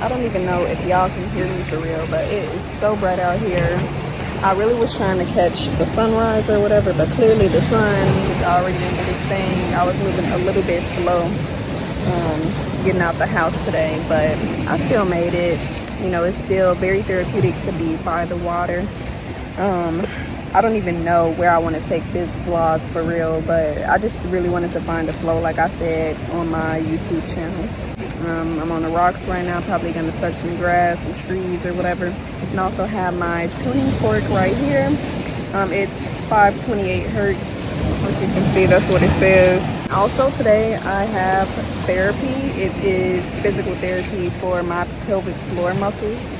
I don't even know if y'all can hear me for real, but it is so bright out here. I really was trying to catch the sunrise or whatever, but clearly the sun already did its thing. I was moving a little bit slow, getting out the house today, but I still made it. You know, it's still very therapeutic to be by the water. I don't even know where I want to take this vlog for real, but I just really wanted to find a flow, like I said, on my YouTube channel. I'm on the rocks right now, probably gonna touch some grass, some trees or whatever. You can also have my tuning fork right here. It's 528 hertz. As you can see, that's what it says. Also today I have therapy. It is physical therapy for my pelvic floor muscles.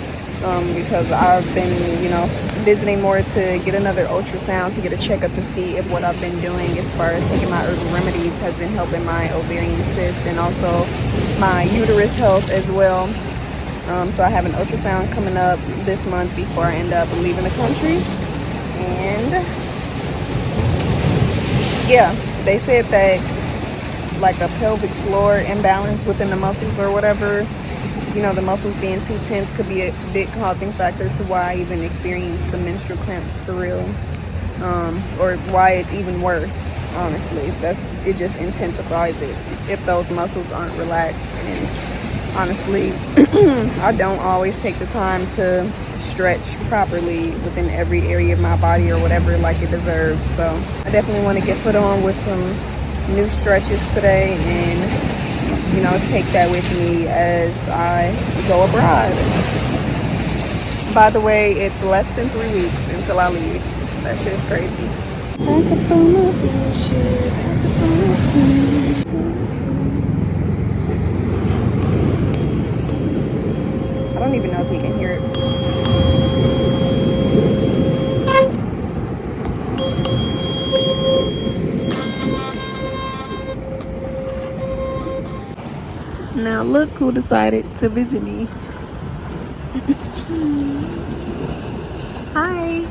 Because I've been, you know, visiting more to get another ultrasound to get a checkup to see if what I've been doing as far as taking my herbal remedies has been helping my ovarian cyst and also my uterus health as well. So I have an ultrasound coming up this month before I end up leaving the country. And yeah, they said that like a pelvic floor imbalance within the muscles or whatever, you know, the muscles being too tense could be a big causing factor to why I even experience the menstrual cramps for real, or why it's even worse. Honestly, it just intensifies it if those muscles aren't relaxed. And honestly, I don't always take the time to stretch properly within every area of my body or whatever like it deserves. So I definitely want to get put on with some new stretches today and, you know, take that with me as I go abroad. By the way, it's less than 3 weeks until I leave. That shit is crazy. I don't even know if you can hear it. Now look who decided to visit me. Hi.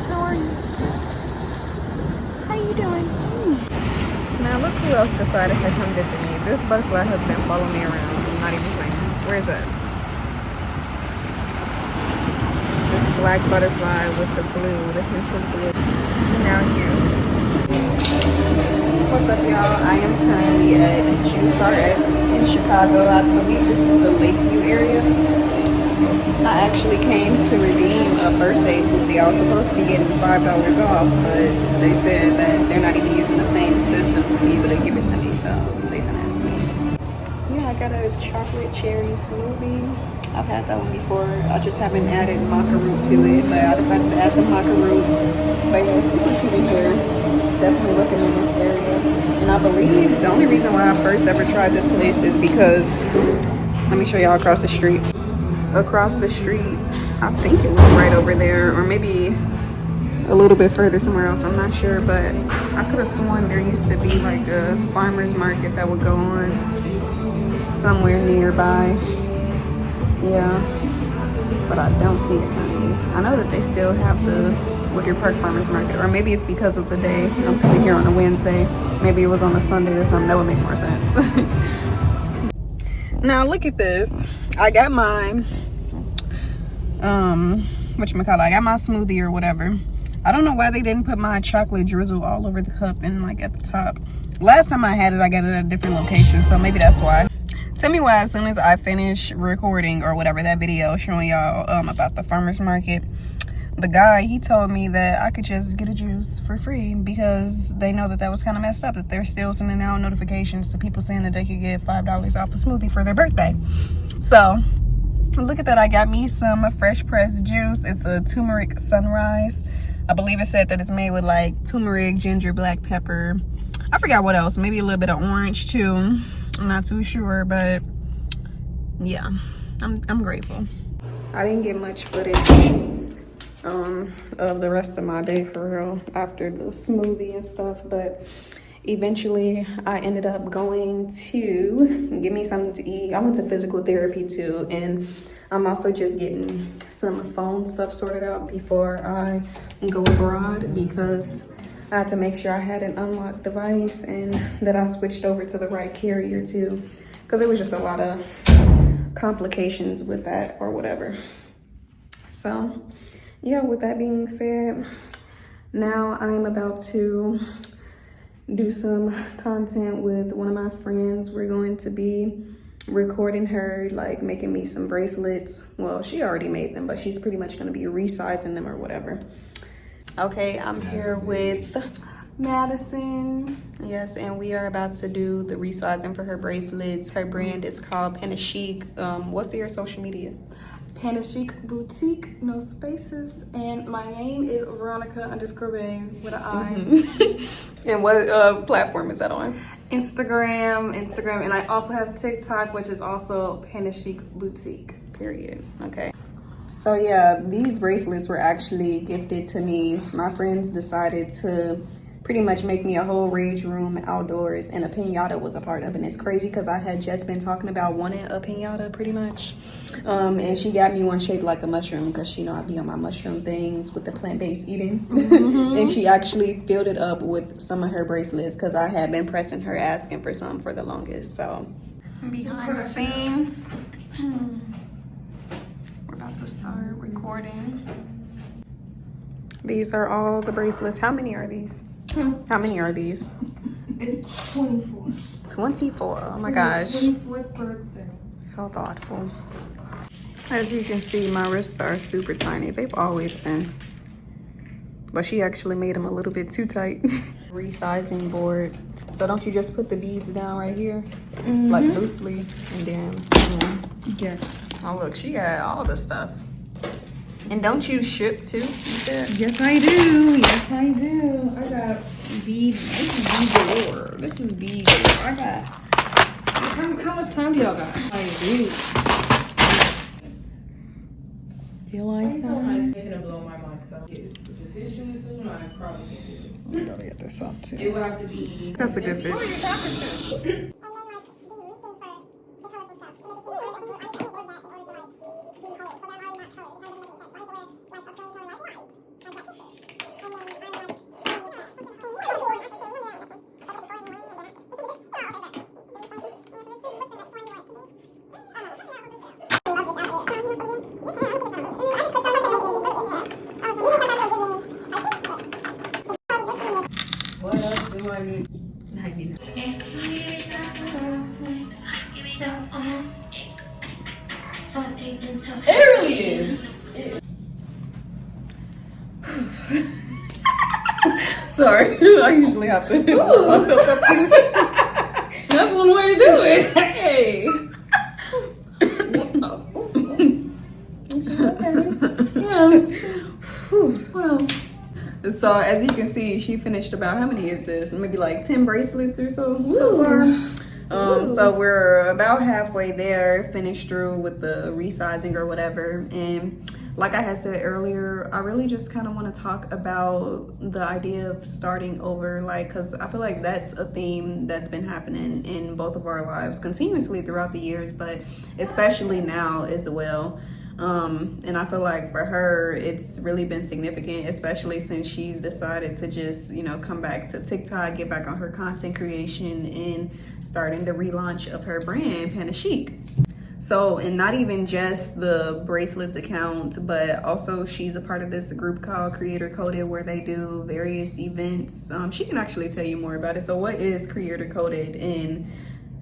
How are you? How you doing? Now look who else decided to come visit me. This butterfly has been following me around. I'm not even playing. Where is that? This black butterfly with the blue, the hints of blue. Now you. What's up, y'all? I am currently at Juice RX in Chicago. I believe this is the Lakeview area. I actually came to redeem a birthday smoothie. I was supposed to be getting $5 off, but they said that they're not even using the same system to be able to give it to me, so they finessed me. Yeah, I got a chocolate cherry smoothie. I've had that one before. I just haven't added maca root to it, but I decided to add some maca roots. But yeah, it's super cute in here. Definitely looking in this area. And I believe the only reason why I first ever tried this place is because, let me show y'all across the street. Across the street, I think it was right over there, or maybe a little bit further somewhere else, I'm not sure, but I could have sworn there used to be like a farmer's market that would go on somewhere nearby. Yeah, but I don't see it currently. I know that they still have the Wicker Park Farmers Market, or maybe it's because of the day. I'm coming here on a Wednesday. Maybe it was on a Sunday or something. That would make more sense. Now look at this. I got my whatchamacallit, I got my smoothie or whatever. I don't know why they didn't put my chocolate drizzle all over the cup and like at the top. Last time I had it, I got it at a different location, so maybe that's why. Tell me why as soon as I finish recording or whatever that video showing y'all about the farmers market, the guy, he told me that I could just get a juice for free because they know that that was kind of messed up, that they're still sending out notifications to people saying that they could get $5 off a smoothie for their birthday. So look at that. I got me some fresh pressed juice. It's a turmeric sunrise. I believe it said that it's made with like turmeric, ginger, black pepper. I forgot what else. Maybe a little bit of orange too. I'm not too sure, but yeah, I'm grateful. I didn't get much footage of the rest of my day for real after the smoothie and stuff, but eventually I ended up going to get me something to eat. I went to physical therapy too, and I'm also just getting some phone stuff sorted out before I go abroad because I had to make sure I had an unlocked device and that I switched over to the right carrier too, because it was just a lot of complications with that or whatever. So yeah, with that being said, now I'm about to do some content with one of my friends. We're going to be recording her, like making me some bracelets. Well, she already made them, but she's pretty much going to be resizing them or whatever. Okay, I'm here with Madison. Yes, and we are about to do the resizing for her bracelets. Her brand is called Chic. What's your social media? Chic Boutique, no spaces, and my name is Veronica_Bay with an I. And what platform is that on? Instagram, and I also have TikTok, which is also Chic Boutique. Period. Okay. So yeah, these bracelets were actually gifted to me. My friends decided to pretty much make me a whole rage room outdoors, and a piñata was a part of it. And it's crazy because I had just been talking about wanting a piñata pretty much. And she got me one shaped like a mushroom because you know I be on my mushroom things with the plant-based eating. And she actually filled it up with some of her bracelets because I had been pressing her asking for some for the longest. So behind the scenes, we're about to start recording. These are all the bracelets. How many are these? How many are these? It's 24. 24. Oh my gosh. 24th birthday. How thoughtful. As you can see, my wrists are super tiny. They've always been. But she actually made them a little bit too tight. Resizing board. So don't you just put the beads down right here? Like loosely. And then, Yes. oh look, she got all the stuff. And don't you ship too, you said? Yes, I do. Yes, I do. I got bead. This is bead galore. This is bead galore. I got. How much time do y'all got? I do. Do you like that? It's gonna blow my mind because I don't get it. If it's shooting soon, I probably can't do it. I gotta get this off too. It would have to be. That's a good fit. Who are you talking to? What else do I need? It really is. Sorry, I usually have to hold myself up to That's one way to do it. Hey. Yeah. Well. So as you can see, she finished about, how many is this? Maybe like 10 bracelets or so far. So we're about halfway there, finished through with the resizing or whatever. And like I had said earlier, I really just kind of want to talk about the idea of starting over, like, because I feel like that's a theme that's been happening in both of our lives continuously throughout the years, but especially now as well. And I feel like for her, it's really been significant, especially since she's decided to just, you know, come back to TikTok, get back on her content creation and starting the relaunch of her brand, Chic. So, and not even just the bracelets account, but also she's a part of this group called Creator Coded where they do various events. She can actually tell you more about it. So what is Creator Coded and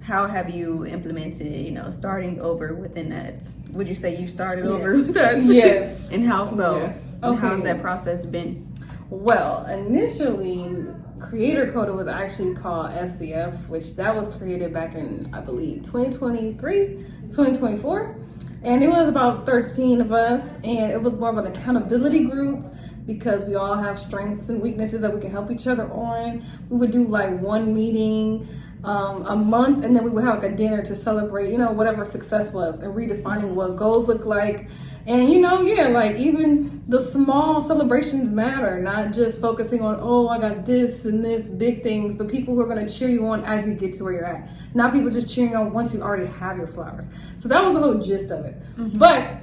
how have you implemented, you know, starting over within that? Would you say you started over with that? Yes. And how so? Yes. And Okay. how's that process been? Well, initially, Creator Coded was actually called SDF, which that was created back in, I believe, 2023, 2024. And it was about 13 of us, and it was more of an accountability group because we all have strengths and weaknesses that we can help each other on. We would do like one meeting a month, and then we would have like a dinner to celebrate, you know, whatever success was and redefining what goals look like. And you know, yeah, like even the small celebrations matter, not just focusing on, oh, I got this and this big things, but people who are going to cheer you on as you get to where you're at, not people just cheering you on once you already have your flowers. So that was the whole gist of it. But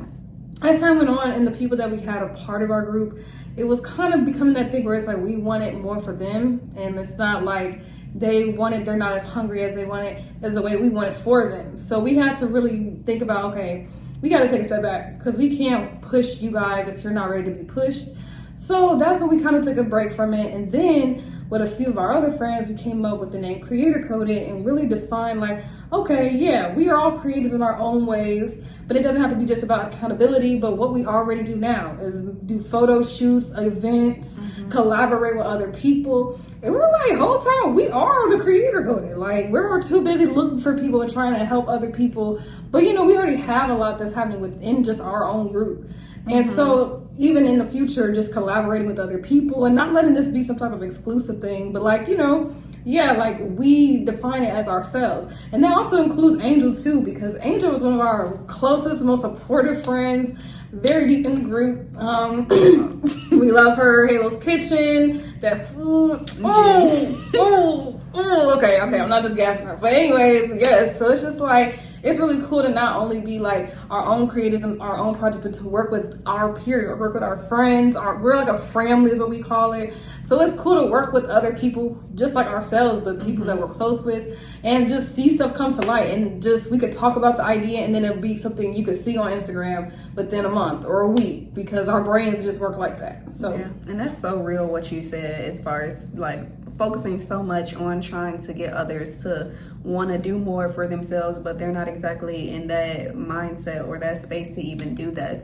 as time went on and the people that we had a part of our group, it was kind of becoming that thing where it's like we wanted more for them, and it's not like they're not as hungry as they want it, as the way we want it for them. So we had to really think about, okay, we got to take a step back because we can't push you guys if you're not ready to be pushed. So that's when we kind of took a break from it. And then with a few of our other friends, we came up with the name Creator Coded and really defined like, okay, yeah, we are all creators in our own ways, but it doesn't have to be just about accountability. But what we already do now is do photo shoots, events, collaborate with other people. And we're like, whole time, we are the Creator Coded. Like, we're too busy looking for people and trying to help other people. But, we already have a lot that's happening within just our own group. And so even in the future, just collaborating with other people and not letting this be some type of exclusive thing, but like, like we define it as ourselves. And that also includes Angel too, because Angel is one of our closest, most supportive friends, very deep in the group. We love her, Halo's Kitchen, that food. Okay, I'm not just gassing her. But anyways, yes, so it's just like, it's really cool to not only be like our own creators and our own projects, but to work with our peers or work with our friends. We're like a family is what we call it. So it's cool to work with other people just like ourselves, but people that we're close with, and just see stuff come to light. And just we could talk about the idea and then it'll be something you could see on Instagram within a month or a week, because our brains just work like that. So yeah. And that's so real what you said, as far as like focusing so much on trying to get others to want to do more for themselves, but they're not exactly in that mindset or that space to even do that.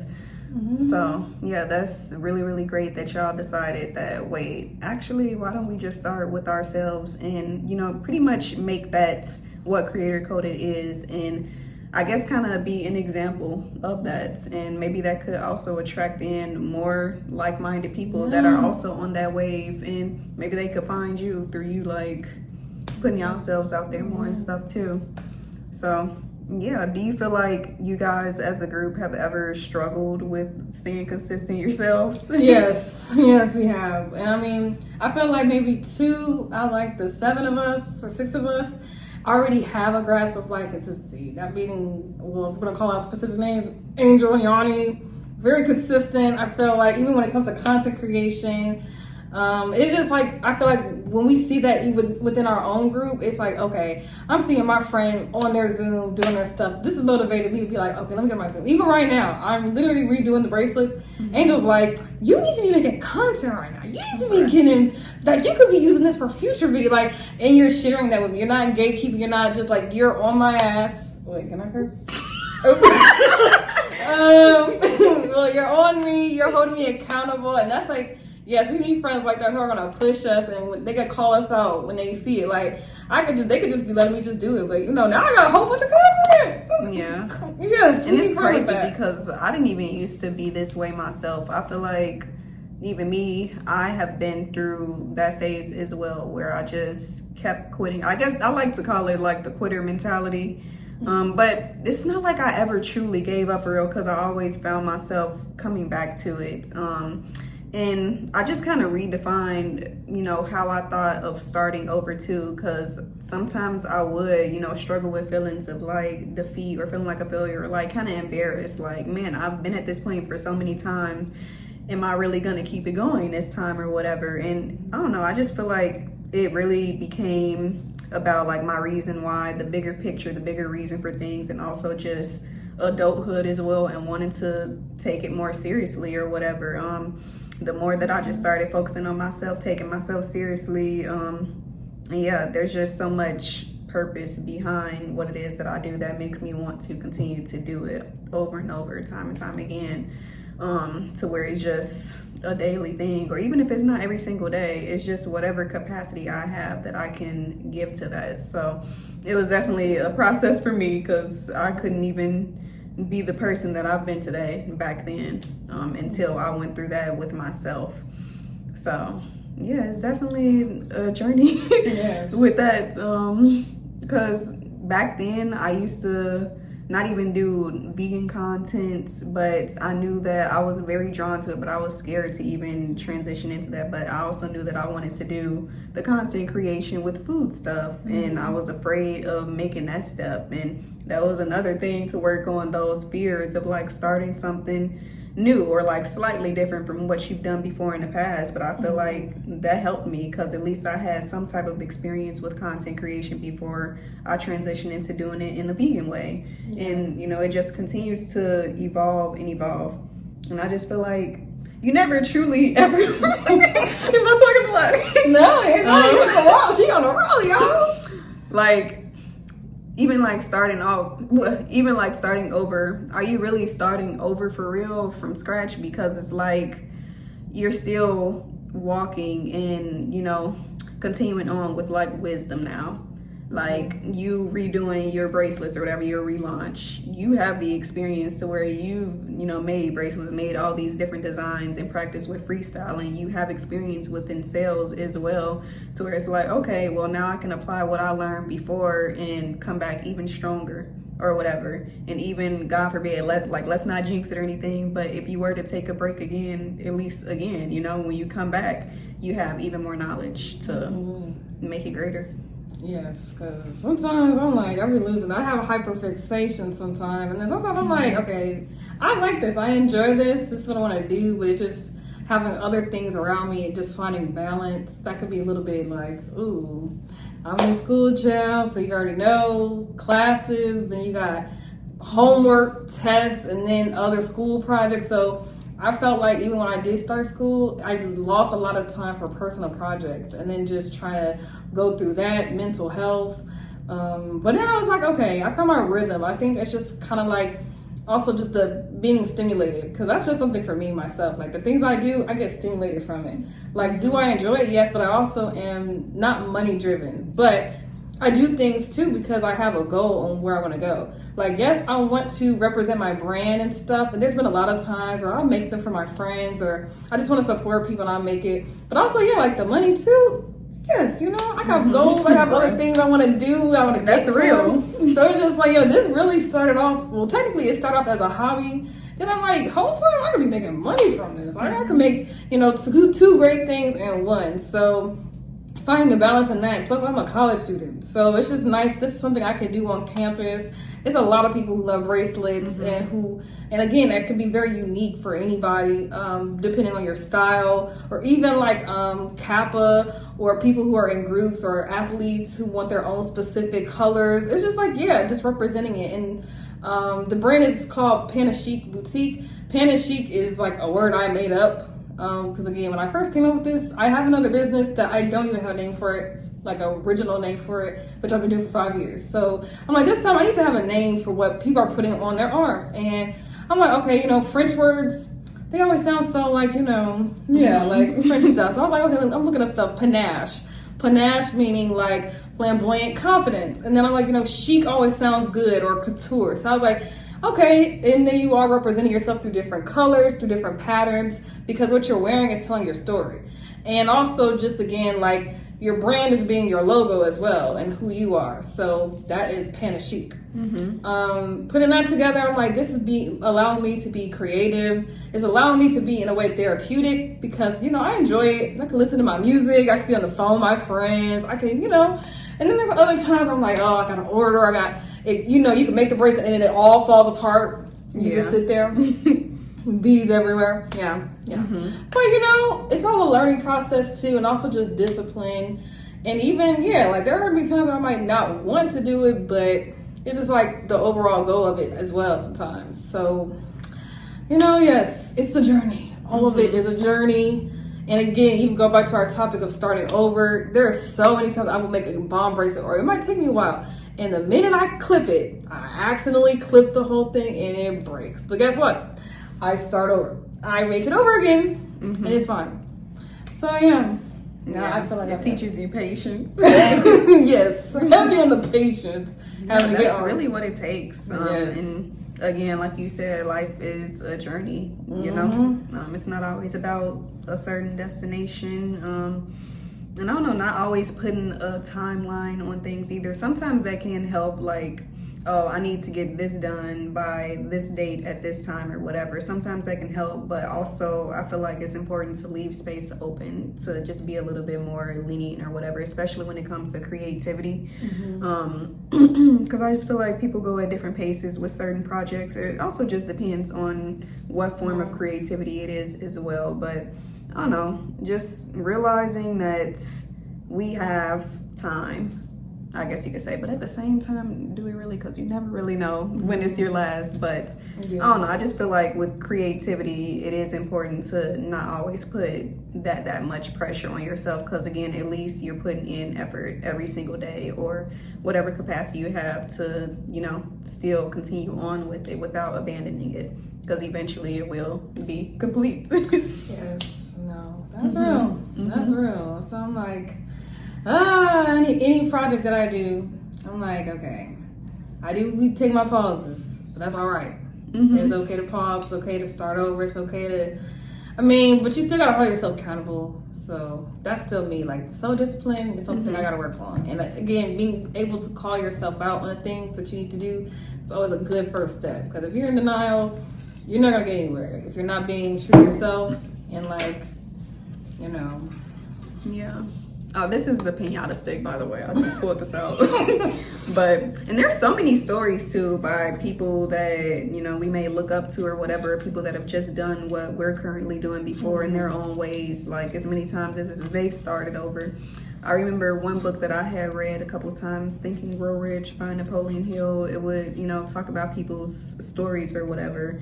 So yeah, that's really, really great that y'all decided that, wait, actually, why don't we just start with ourselves and pretty much make that what Creator Coded is, and I guess kind of be an example of that. And maybe that could also attract in more like-minded people that are also on that wave, and maybe they could find you through you like putting yourselves out there more and stuff too. So yeah, do you feel like you guys as a group have ever struggled with staying consistent yourselves? Yes, we have. And I mean, I feel like maybe 2 out like the 7 of us or 6 of us already have a grasp of like consistency. That being, well, if we're gonna call out specific names, Angel and Yanni, very consistent. I feel like even when it comes to content creation, it's just like, I feel like when we see that even within our own group, it's like, okay, I'm seeing my friend on their Zoom doing their stuff. This has motivated me to be like, okay, let me get my Zoom. Even right now, I'm literally redoing the bracelets. Angel's like, you need to be making content right now. You need to be getting, like, you could be using this for future video, like, and you're sharing that with me. You're not gatekeeping. You're not just like, you're on my ass. Wait, can I curse? Well, you're on me. You're holding me accountable, and that's like, yes, we need friends like that who are gonna push us, and they could call us out when they see it. Like, they could just be letting me just do it, but now I got a whole bunch of content. Yeah. Yes, and it's crazy because I didn't even used to be this way myself. I feel like even me, I have been through that phase as well, where I just kept quitting. I guess I like to call it like the quitter mentality. But it's not like I ever truly gave up for real, because I always found myself coming back to it. And I just kind of redefined, how I thought of starting over too, because sometimes I would, struggle with feelings of like defeat or feeling like a failure, or like kind of embarrassed. Like, man, I've been at this point for so many times. Am I really going to keep it going this time or whatever? And I don't know, I just feel like it really became about like my reason why, the bigger picture, the bigger reason for things, and also just adulthood as well, and wanting to take it more seriously or whatever. The more that I just started focusing on myself, taking myself seriously, yeah, there's just so much purpose behind what it is that I do that makes me want to continue to do it over and over, time and time again, to where it's just a daily thing, or even if it's not every single day, it's just whatever capacity I have that I can give to that. So it was definitely a process for me, because I couldn't even be the person that I've been today back then, until I went through that with myself. So yeah, it's definitely a journey with that, because back then I used to not even do vegan content, but I knew that I was very drawn to it, but I was scared to even transition into that. But I also knew that I wanted to do the content creation with food stuff, and I was afraid of making that step. And that was another thing to work on, those fears of like starting something new or like slightly different from what you've done before in the past. But I feel like that helped me because at least I had some type of experience with content creation before I transitioned into doing it in the vegan way. And you know, it just continues to evolve and evolve. And I just feel like you never truly ever am I talking blood? No, you're not. You're on the roll. She on the roll, y'all. Like even like starting over, are you really starting over for real from scratch? Because it's like you're still walking and, you know, continuing on with like wisdom now. Like you redoing your bracelets or whatever, your relaunch, you have the experience to where you know, made bracelets, made all these different designs and practice with freestyling. You have experience within sales as well, to where it's like, okay, well now I can apply what I learned before and come back even stronger or whatever. And even, God forbid, let's not jinx it or anything, but if you were to take a break again, at least again, you know, when you come back, you have even more knowledge to make it greater. Yes, because sometimes I'm like, I be losing. I have a hyperfixation sometimes. And then sometimes I'm like, okay, I like this. I enjoy this. This is what I want to do. But it's just having other things around me and just finding balance. That could be a little bit like, ooh, I'm in school, child. So you already know classes. Then you got homework, tests, and then other school projects. So I felt like even when I did start school, I lost a lot of time for personal projects and then just trying to go through that, mental health. But now it's like, okay, I found my rhythm. I think it's just kind of like also just the being stimulated, because that's just something for me, myself. Like the things I do, I get stimulated from it. Like, do I enjoy it? Yes, but I also am not money driven. But I do things too because I have a goal on where I want to go. Like, yes, I want to represent my brand and stuff. And there's been a lot of times where I'll make them for my friends, or I just want to support people and I'll make it. But also, yeah, like the money too. Yes, you know, I got goals. I have other things I want to do. I want to get real. So it's just like, this really started off, well, technically it started off as a hobby. Then I'm like, whole time I could be making money from this. Like, I could make, two great things in one. So finding the balance in that. Plus, I'm a college student, so it's just nice. This is something I can do on campus. It's a lot of people who love bracelets and again, that could be very unique for anybody, depending on your style, or even like Kappa, or people who are in groups, or athletes who want their own specific colors. It's just like, just representing it. And the brand is called Panachic Boutique. Panachic is like a word I made up. Because again, when I first came up with this, I have another business that I don't even have a name for it, like an original name for it, which I've been doing for 5 years. So I'm like, this time I need to have a name for what people are putting on their arms. And I'm like, okay, French words, they always sound so like, like French stuff. So I was like, okay, I'm looking up stuff. Panache. Panache meaning like flamboyant confidence. And then I'm like, chic always sounds good, or couture. So I was like, okay, and then you are representing yourself through different colors, through different patterns, because what you're wearing is telling your story. And also just again, like your brand is being your logo as well and who you are. So that is Panachic. Putting that together, I'm like, this is allowing me to be creative. It's allowing me to be in a way therapeutic, because, I enjoy it. I can listen to my music. I can be on the phone with my friends. I can, and then there's other times where I'm like, oh, I got an order. You can make the bracelet and then it all falls apart. You just sit there. Bees everywhere. Yeah. But it's all a learning process too, and also just discipline. And even like there are gonna be times where I might not want to do it, but it's just like the overall goal of it as well sometimes. So yes, it's a journey. All of it is a journey. And again, even go back to our topic of starting over. There are so many times I will make a bomb bracelet, or it might take me a while. And the minute I clip it, I accidentally clip the whole thing and it breaks. But guess what? I start over. I make it over again, and it's fine. So I feel like it teaches you patience. Yes, heavy on the patience. That's really what it takes. And again, like you said, life is a journey. It's not always about a certain destination. And I don't know, not always putting a timeline on things either. Sometimes that can help, like, oh, I need to get this done by this date at this time or whatever. Sometimes that can help, but also I feel like it's important to leave space open to just be a little bit more lenient or whatever, especially when it comes to creativity. Because I just feel like people go at different paces with certain projects. It also just depends on what form of creativity it is as well. But I don't know, just realizing that we have time, I guess you could say, but at the same time, do we really? Because you never really know when it's your last. But I don't know, I just feel like with creativity, it is important to not always put that much pressure on yourself, because again, at least you're putting in effort every single day, or whatever capacity you have to, you know, still continue on with it without abandoning it, because eventually it will be complete. Yes, no, that's real. That's real. So I'm like, any project that I do, I'm like, okay, we take my pauses, but that's all right. It's okay to pause. It's okay to start over. It's okay to, but you still gotta hold yourself accountable. So that's still me. Like, self-discipline is something I gotta work on. And again, being able to call yourself out on the things that you need to do is always a good first step. Because if you're in denial, you're not gonna get anywhere. If you're not being true to yourself and like, you know. Yeah. Oh, this is the piñata stick, by the way. I just pulled this out. And there's so many stories too by people that, you know, we may look up to or whatever, people that have just done what we're currently doing before in their own ways, like as many times as they've started over. I remember one book that I had read a couple times, Thinking Grow Rich by Napoleon Hill. It would, you know, talk about people's stories or whatever.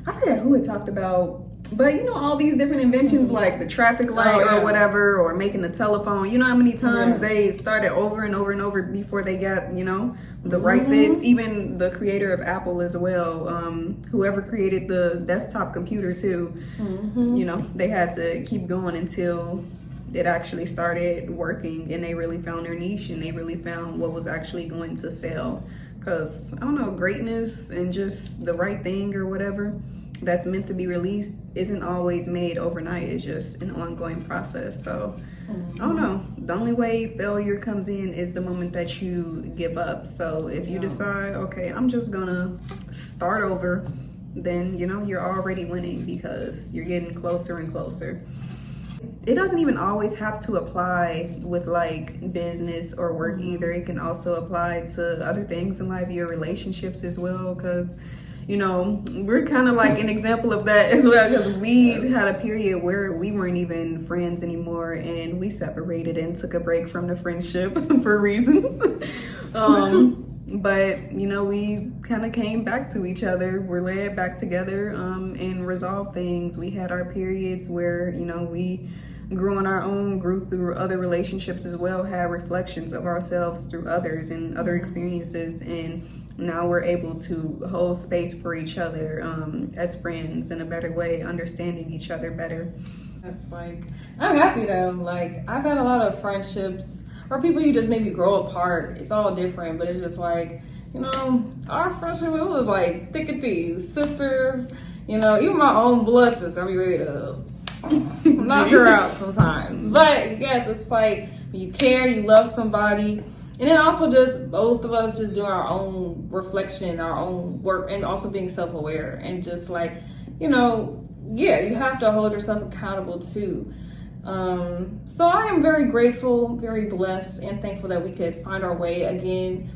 I forget who it talked about, but you know, all these different inventions like the traffic light or whatever, or making the telephone. You know how many times they started over and over and over before they got, you know, the right fits. Even the creator of Apple as well, whoever created the desktop computer too, you know, they had to keep going until it actually started working and they really found their niche and they really found what was actually going to sell. Because, I don't know, greatness and just the right thing or whatever that's meant to be released isn't always made overnight. It's just an ongoing process. So, I don't know. The only way failure comes in is the moment that you give up. So, if you decide, okay, I'm just going to start over, then, you know, you're already winning because you're getting closer and closer. It doesn't even always have to apply with like business or work either. It can also apply to other things in life, your relationships as well, because you know, we're kind of like an example of that as well, because we had a period where we weren't even friends anymore and we separated and took a break from the friendship for reasons. But you know, we kind of came back to each other. We're led back together and resolved things. We had our periods where, you know, we grew on our own, grew through other relationships as well, had reflections of ourselves through others and other experiences, and now we're able to hold space for each other as friends in a better way, understanding each other better. That's like, I'm happy though. Like, I've had a lot of friendships or people you just maybe grow apart. It's all different, but it's just like, you know, our friendship, it was like thick and thieves, sisters, you know, even my own blood sister, we ready to knock her out sometimes. But yes, it's like you care, you love somebody, and then also just both of us just doing our own reflection, our own work, and also being self-aware and just like, you know, yeah, you have to hold yourself accountable too. So I am very grateful, very blessed, and thankful that we could find our way again.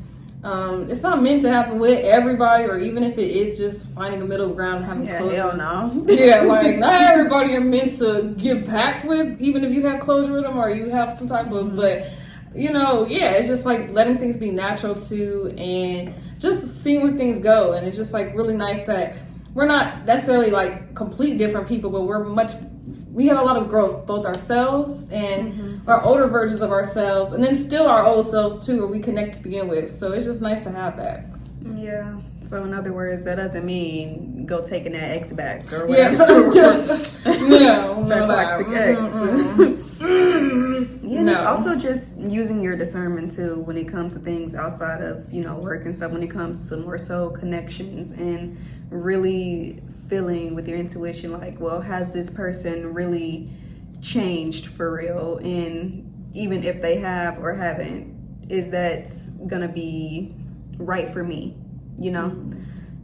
It's not meant to happen with everybody, or even if it is just finding a middle ground, having closure. Hell no. Yeah, like not everybody you're meant to get back with, even if you have closure with them or you have some type of, but you know, yeah, it's just like letting things be natural too, and just seeing where things go. And it's just like really nice that we're not necessarily like complete different people, but we have a lot of growth, both ourselves and our older versions of ourselves, and then still our old selves too, where we connect to begin with. So it's just nice to have that. Yeah. So in other words, that doesn't mean go taking that ex back or whatever. No, toxic ex. Yeah, and it's also just using your discernment too when it comes to things outside of, you know, work and stuff, when it comes to more so connections, and really feeling with your intuition like, well, has this person really changed for real? And even if they have or haven't, is that gonna be right for me? you know?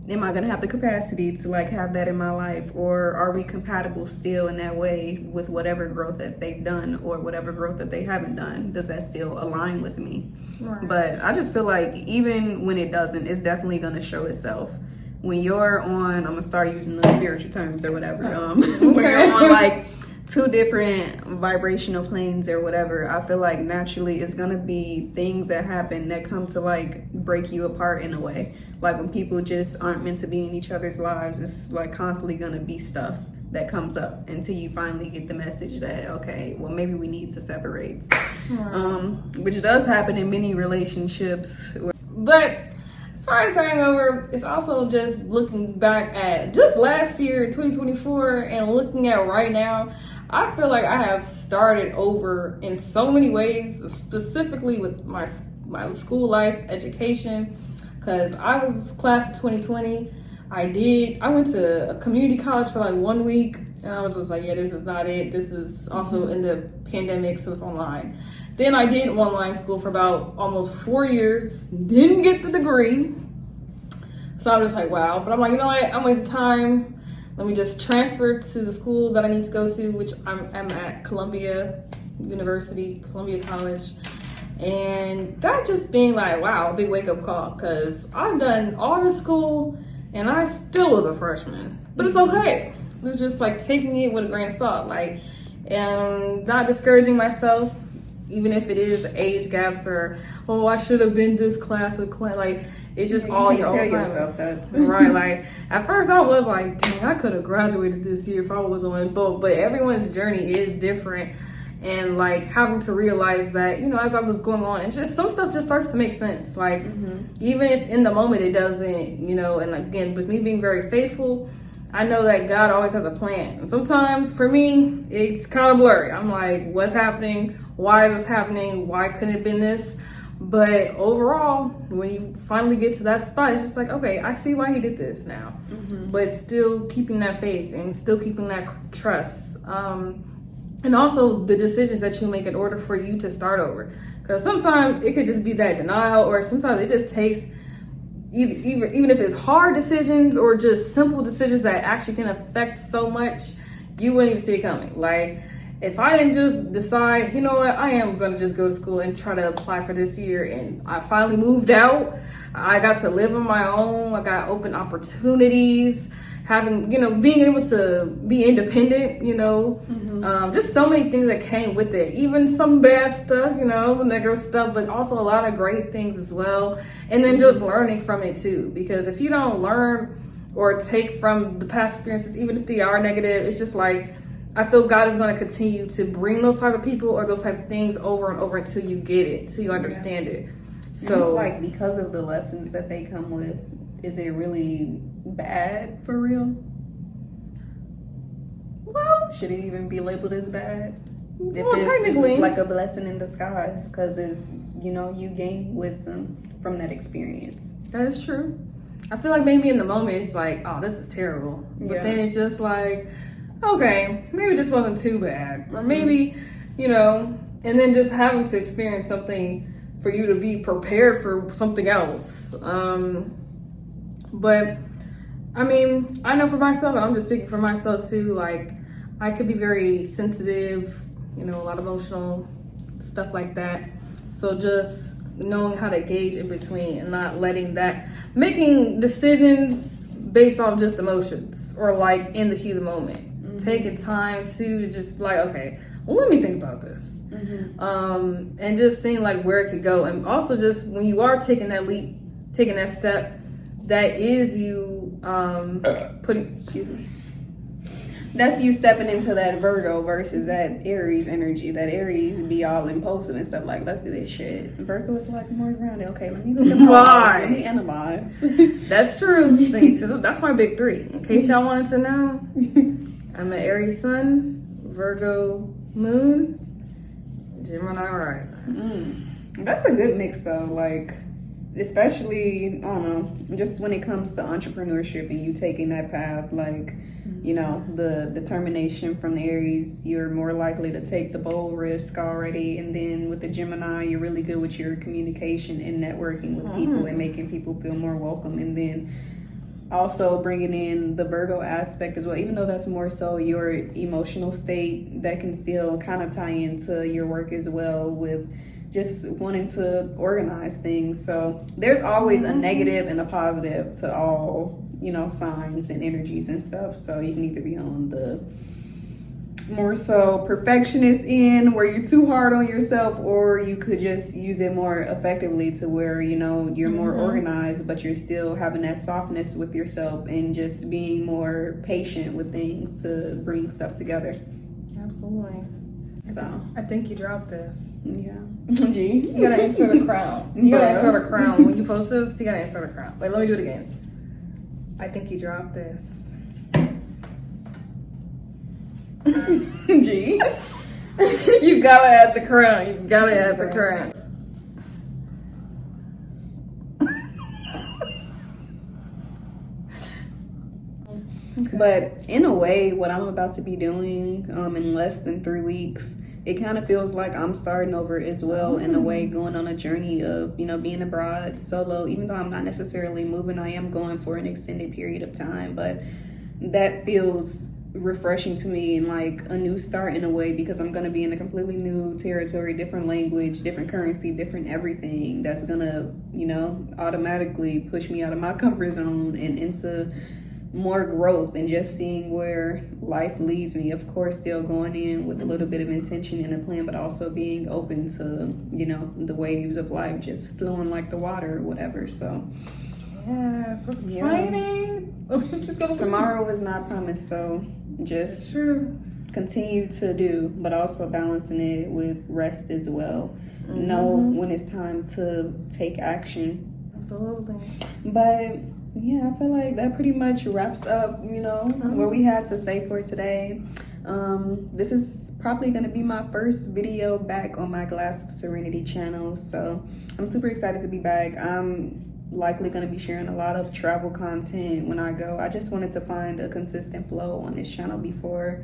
Am I gonna have the capacity to like have that in my life, or are we compatible still in that way with whatever growth that they've done or whatever growth that they haven't done? Does that still align with me? Right. But I just feel like even when it doesn't, it's definitely gonna show itself. When you're on, I'm gonna start using the spiritual terms or whatever. When you're on like two different vibrational planes or whatever, I feel like naturally it's gonna be things that happen that come to like break you apart in a way. Like when people just aren't meant to be in each other's lives, it's like constantly gonna be stuff that comes up until you finally get the message that, okay, well, maybe we need to separate. Which does happen in many relationships. But as far as starting over, it's also just looking back at just last year, 2024, and looking at right now. I feel like I have started over in so many ways, specifically with my school life, education, because I was class of 2020. I went to a community college for like 1 week, and I was just like, yeah, this is not it. This is also in the pandemic, so it's online. Then I did online school for about almost 4 years, didn't get the degree. So I was just like, wow. But I'm like, you know what? I'm wasting time. Let me just transfer to the school that I need to go to, which I'm at Columbia University, Columbia College. And that just being like, wow, a big wake up call, because I've done all this school and I still was a freshman. But it's okay. It's just like taking it with a grain of salt, like, and not discouraging myself, even if it is age gaps or, oh, I should have been this class of class. Like, it's just all your own time. Yourself that. Right, like, at first I was like, dang, I could have graduated this year if I was on both. But everyone's journey is different. And like having to realize that, you know, as I was going on, it's just some stuff just starts to make sense. Like, even if in the moment it doesn't, you know, and again, with me being very faithful, I know that God always has a plan. And sometimes for me, it's kind of blurry. I'm like, what's happening? Why is this happening? Why couldn't it have been this? But overall, when you finally get to that spot, it's just like, okay, I see why he did this now. But still keeping that faith and still keeping that trust. And also the decisions that you make in order for you to start over. Because sometimes it could just be that denial, or sometimes it just takes, even if it's hard decisions or just simple decisions that actually can affect so much, you wouldn't even see it coming. Like, if I didn't just decide, you know what, I am going to just go to school and try to apply for this year, and I finally moved out, I got to live on my own, I got open opportunities, having, you know, being able to be independent, you know, just so many things that came with it. Even some bad stuff, you know, negative stuff, but also a lot of great things as well. And then just learning from it too, because if you don't learn or take from the past experiences, even if they are negative, it's just like, I feel God is going to continue to bring those type of people or those type of things over and over until you get it, till you understand it. So it's like, because of the lessons that they come with, is it really bad for real? Well, should it even be labeled as bad? Well, technically, it's like a blessing in disguise, because it's, you know, you gain wisdom from that experience. That is true. I feel like maybe in the moment it's like, oh, this is terrible. But then it's just like, okay, maybe this wasn't too bad. Or maybe, you know, and then just having to experience something for you to be prepared for something else. But I mean, I know for myself, and I'm just speaking for myself too, like, I could be very sensitive, you know, a lot of emotional stuff like that. So just knowing how to gauge in between and not letting that, making decisions based off just emotions or like in the heat of the moment. Taking time to just like, okay, well, let me think about this. And just seeing like where it could go. And also just when you are taking that leap, taking that step, that is you that's you stepping into that Virgo versus that Aries energy. That Aries be all impulsive and stuff like, let's do this shit. Virgo is like more grounded. Okay, let me take a pause. Let me analyze. That's true. See, that's my big three. In case y'all wanted to know, I'm an Aries sun, Virgo moon, Gemini rising. That's a good mix though. Like, especially, I don't know, just when it comes to entrepreneurship and you taking that path, like, you know, the determination from the Aries, you're more likely to take the bold risk already. And then with the Gemini, you're really good with your communication and networking with people and making people feel more welcome. And then also bringing in the Virgo aspect as well, even though that's more so your emotional state, that can still kind of tie into your work as well with just wanting to organize things. So there's always a negative and a positive to all, you know, signs and energies and stuff. So you can either be on the more so perfectionist end where you're too hard on yourself, or you could just use it more effectively to where, you know, you're more organized, but you're still having that softness with yourself and just being more patient with things to bring stuff together. Absolutely. So I think you dropped this. yeah. G. You gotta insert a crown. You gotta insert a crown. When you post this, you gotta insert a crown. Wait, let me do it again. I think you dropped this. G. You gotta add the crown. You gotta add the crown. But in a way, what I'm about to be doing in less than 3 weeks, it kind of feels like I'm starting over as well, in a way, going on a journey of, you know, being abroad solo. Even though I'm not necessarily moving, I am going for an extended period of time, but that feels refreshing to me and like a new start in a way, because I'm going to be in a completely new territory, different language, different currency, different everything. That's going to, you know, automatically push me out of my comfort zone and into more growth and just seeing where life leads me. Of course, still going in with a little bit of intention and a plan, but also being open to, you know, the waves of life just flowing like the water or whatever. So yeah, it's exciting. Yeah. Tomorrow is not promised, so just continue to do, but also balancing it with rest as well. Know when it's time to take action. Absolutely. But yeah, I feel like that pretty much wraps up, you know, what we had to say for today. This is probably going to be my first video back on my Glass of Serenity channel, so I'm super excited to be back. I'm likely going to be sharing a lot of travel content when I go. I just wanted to find a consistent flow on this channel before,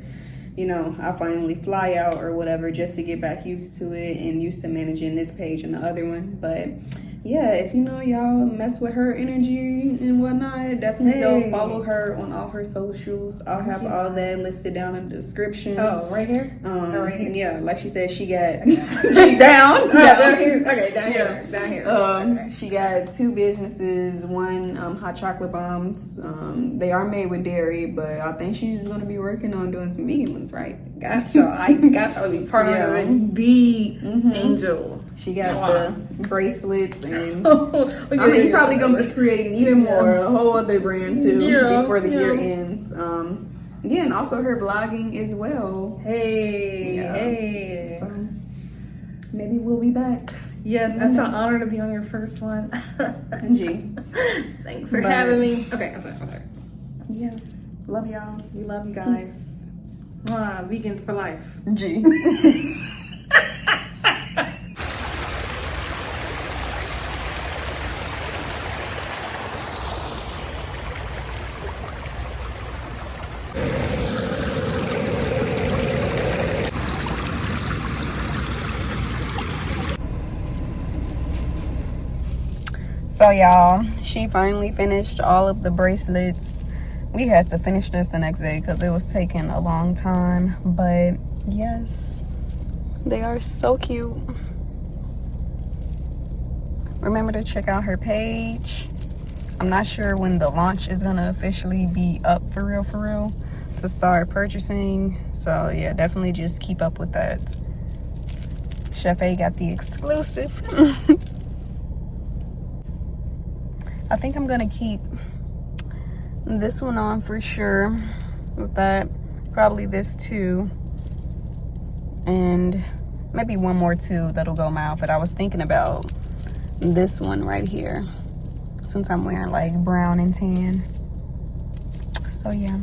you know, I finally fly out or whatever, just to get back used to it and used to managing this page and the other one. But yeah, if you know y'all mess with her energy and whatnot, definitely go follow her on all her socials. I'll have all that listed down in the description. Oh, right here? Right here. Yeah, like she said, she got down here. Okay, down here. Okay. She got 2 businesses, one hot chocolate bombs. They are made with dairy, but I think she's gonna be working on doing some vegan ones, right? Gotcha. I gotcha. I'll be partnering with the angel. She got the bracelets, and I mean, you're probably gonna be creating even more, a whole other brand too, before the year ends. Yeah, and also her blogging as well. Hey. So maybe we'll be back. Yes, it's an honor to be on your first one. G. Thanks for having me. Okay, I'm sorry. Yeah. Love y'all. We love you guys. Vegans for life. G. So y'all, she finally finished all of the bracelets. We had to finish this the next day because it was taking a long time, but yes, they are so cute. Remember to check out her page. I'm not sure when the launch is gonna officially be up for real to start purchasing, so yeah, definitely just keep up with that. Chef A got the exclusive. I think I'm gonna keep this one on for sure with that, probably this too, and maybe one more too that'll go in my outfit. I was thinking about this one right here since I'm wearing like brown and tan. So yeah.